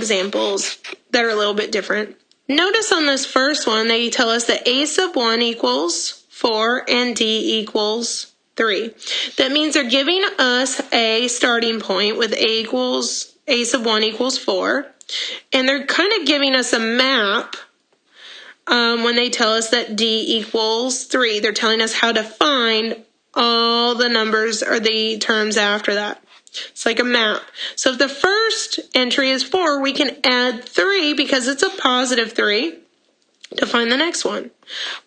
examples that are a little bit different. Notice on this first one, they tell us that a sub 1 equals 4 and d equals 3. That means they're giving us a starting point with a sub 1 equals 4. And they're kind of giving us a map when they tell us that d equals 3. They're telling us how to find all the numbers or the terms after that. It's like a map. So if the first entry is 4, we can add 3 because it's a positive 3 to find the next one.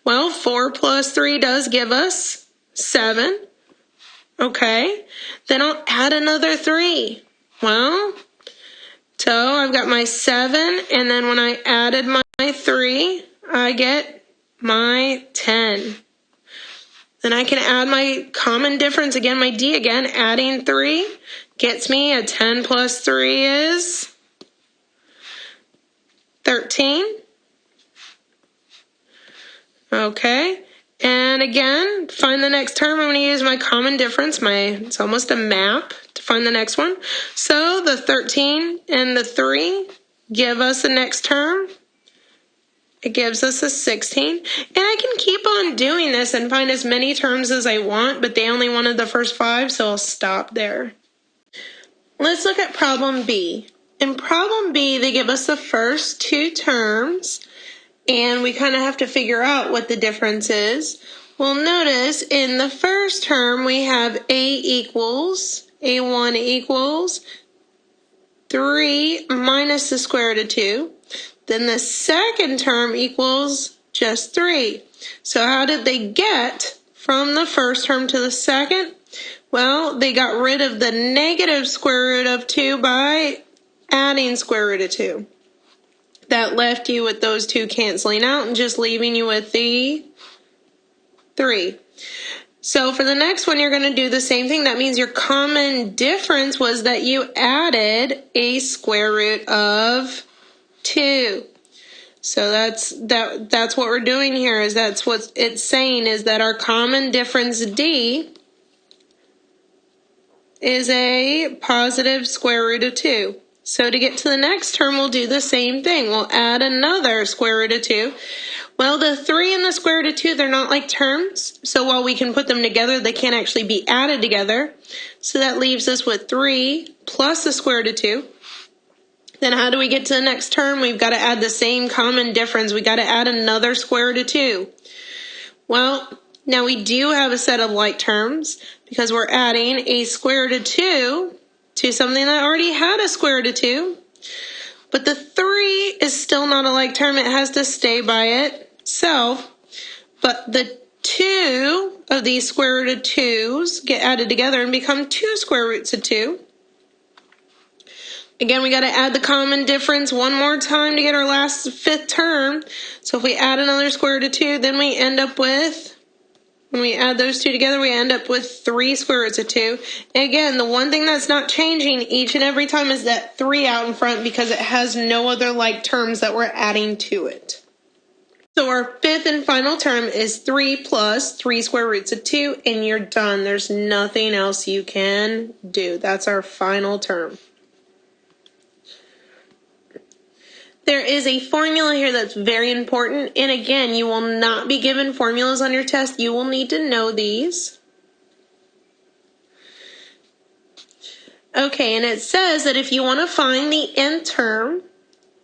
Well, 4 plus 3 does give us 7. Okay, then I'll add another 3. Well, so I've got my 7, and then when I added my 3, I get my 10. Then I can add my common difference again, my d again, adding 3 gets me a 10 plus 3 is 13. Okay, and again, find the next term. I'm going to use my common difference. It's almost a map to find the next one. So the 13 and the 3 give us the next term. It gives us a 16. And I can keep on doing this and find as many terms as I want, but they only wanted the first 5, so I'll stop there. Let's look at problem B. In problem B, they give us the first 2 terms, and we kind of have to figure out what the difference is. Well, notice in the first term, we have A1 equals 3 minus the square root of 2. Then the second term equals just 3. So how did they get from the first term to the second? Well, they got rid of the negative square root of 2 by adding square root of 2. That left you with those 2 canceling out and just leaving you with the 3. So for the next one, you're going to do the same thing. That means your common difference was that you added a square root of 2. So that's what we're doing here, is that's what it's saying, is that our common difference d is a positive square root of 2. So to get to the next term, we'll do the same thing. We'll add another square root of 2. Well, the 3 and the square root of 2, they're not like terms. So while we can put them together, they can't actually be added together. So that leaves us with 3 plus the square root of 2. Then how do we get to the next term? We've got to add the same common difference. We've got to add another square root of 2. Well, now we do have a set of like terms because we're adding a square root of 2 to something that already had a square root of 2. But the 3 is still not a like term. It has to stay by itself. But the 2 of these square root of 2's get added together and become 2 square roots of 2. Again, we got to add the common difference one more time to get our last 5th term. So if we add another square root of 2, then we end up with, when we add those 2 together, we end up with 3 square roots of 2. And again, the one thing that's not changing each and every time is that 3 out in front because it has no other like terms that we're adding to it. So our 5th and final term is 3 plus 3 square roots of 2, and you're done. There's nothing else you can do. That's our final term. There is a formula here that's very important, and again, you will not be given formulas on your test. You will need to know these. Okay, and it says that if you want to find the nth term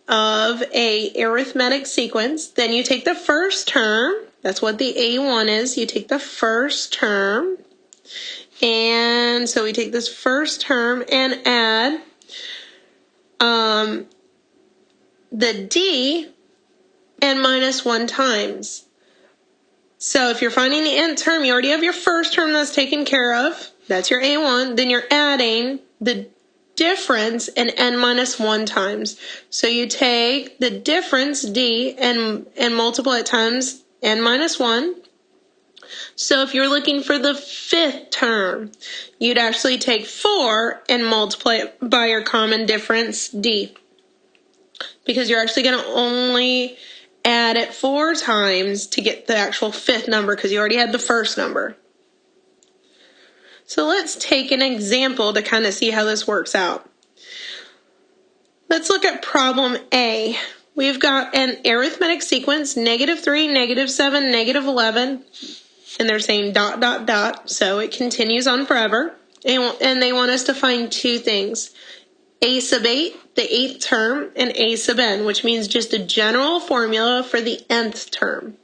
of a arithmetic sequence, then you take the first term. That's what the A1 is. You take the first term, and so we take this first term and add the d and minus 1 times. So if you're finding the nth term, you already have your first term that's taken care of. That's your A1. Then you're adding the difference and n minus 1 times. So you take the difference, d, and multiply it times n minus 1. So if you're looking for the 5th term, you'd actually take 4 and multiply it by your common difference, d. Because you're actually going to only add it 4 times to get the actual 5th number because you already had the first number. So let's take an example to kind of see how this works out. Let's look at problem A. We've got an arithmetic sequence, -3, -7, -11, and they're saying ... so it continues on forever. And they want us to find two things: a sub 8, the 8th term, and a sub n, which means just a general formula for the nth term.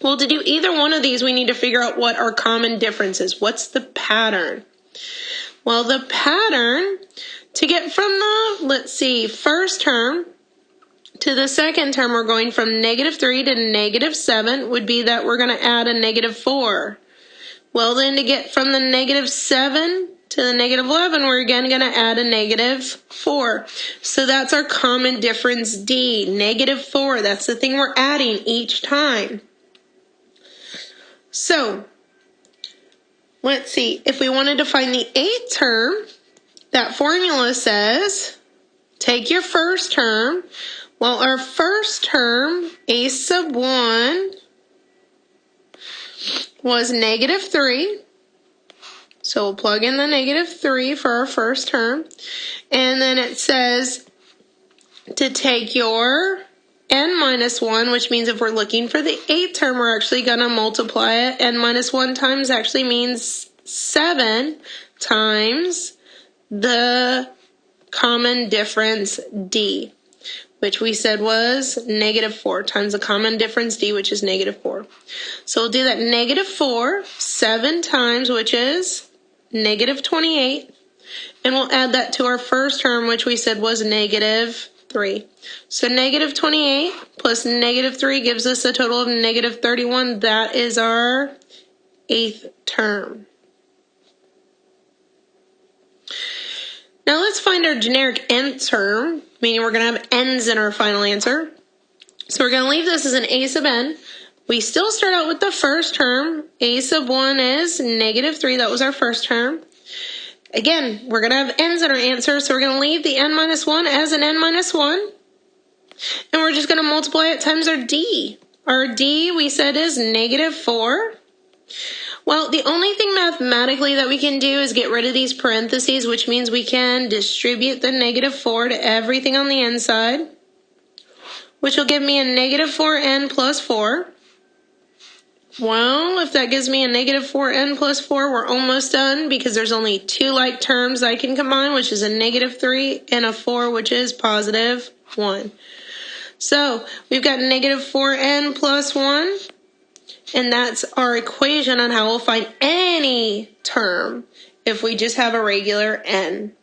Well, to do either one of these, we need to figure out what our common difference is. What's the pattern? Well, the pattern, to get from the, first term to the second term, we're going from -3 to -7, would be that we're going to add a -4. Well, then to get from the -7 to the -11, we're again going to add a -4. So that's our common difference D, -4. That's the thing we're adding each time. So, let's see. If we wanted to find the 8th term, that formula says, take your first term. Well, our first term, a sub 1, was -3. So we'll plug in the -3 for our first term. And then it says to take your n-1, which means if we're looking for the 8th term, we're actually going to multiply it. n-1 times actually means 7 times the common difference D, which we said was -4 times the common difference D, which is -4. So we'll do that -4 7 times, which is -28, and we'll add that to our first term, which we said was -3. So -28 plus -3 gives us a total of -31. That is our 8th term. Now let's find our generic nth term, meaning we're going to have n's in our final answer. So we're going to leave this as an a sub n. We still start out with the first term. A sub 1 is -3. That was our first term. Again, we're going to have n's in our answer, so we're going to leave the n-1 as an n-1. And we're just going to multiply it times our D. Our D, we said, is -4. Well, the only thing mathematically that we can do is get rid of these parentheses, which means we can distribute the -4 to everything on the inside, which will give me a -4n plus 4. Well, if that gives me a -4n plus 4, we're almost done because there's only two like terms I can combine, which is a -3 and a 4, which is +1. So we've got -4n plus 1. And that's our equation on how we'll find any term if we just have a regular n.